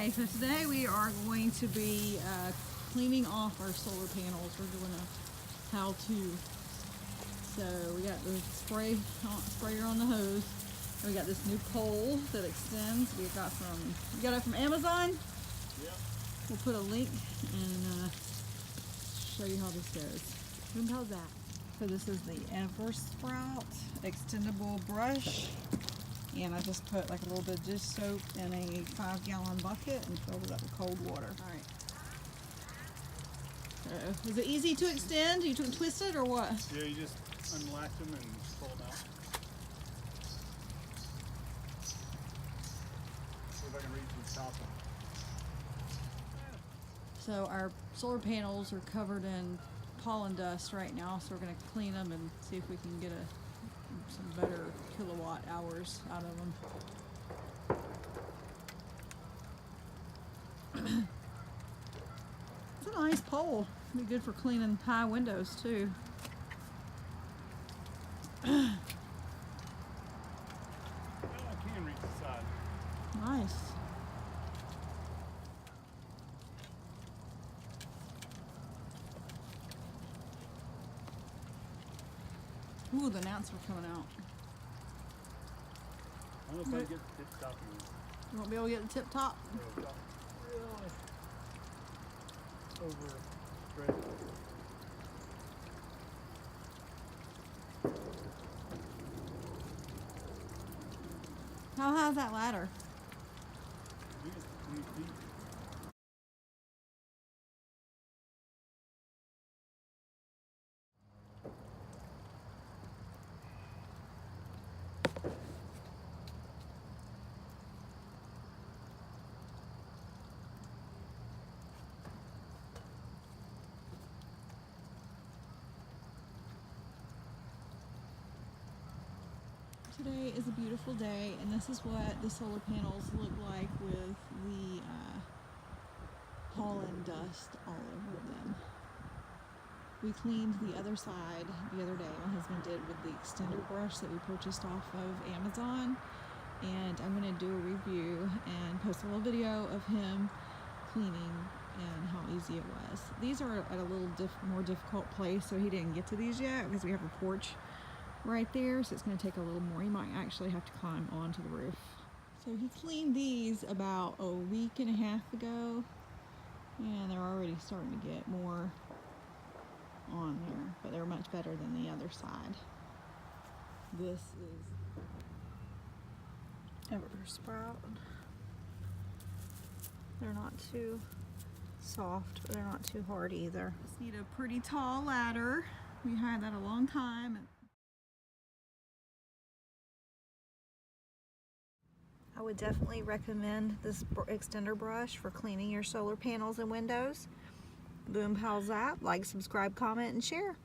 Okay, so today we are going to be cleaning off our solar panels. We're doing a how-to. So we got the sprayer on the hose. We got this new pole that extends. We got you got it from Amazon? Yep. We'll put a link and show you how this goes. How's that? So this is the Eversprout extendable brush. And I just put like a little bit of dish soap in a 5-gallon bucket and filled it up with cold water. All right. So, is it easy to extend? You twist it or what? Yeah, you just unlatch them and pull them out. See if I can reach the top one. So our solar panels are covered in pollen dust right now, so we're going to clean them and see if we can get some better kilowatt hours out of them. It's a nice pole. It'll be good for cleaning high windows too. Well, I can reach the side. Nice. Ooh, the gnats are coming out. I don't know if I can get the tip top of it. You won't be able to get the tip top? Really over spread. How high is that ladder? I think it's 20 feet. Today is a beautiful day, and this is what the solar panels look like with the pollen dust all over them. We cleaned the other side the other day. My husband did with the extender brush that we purchased off of Amazon, and I'm going to do a review and post a little video of him cleaning and how easy it was. These are at a little more difficult place, so he didn't get to these yet because we have a porch right there, so it's going to take a little more. You might actually have to climb onto the roof. So he cleaned these about a week and a half ago, and they're already starting to get more on there, but they're much better than the other side. This is Eversprout. They're not too soft, but they're not too hard either. Just need a pretty tall ladder. We had that a long time. I would definitely recommend this extender brush for cleaning your solar panels and windows. Boom, how's that? Like, subscribe, comment, and share.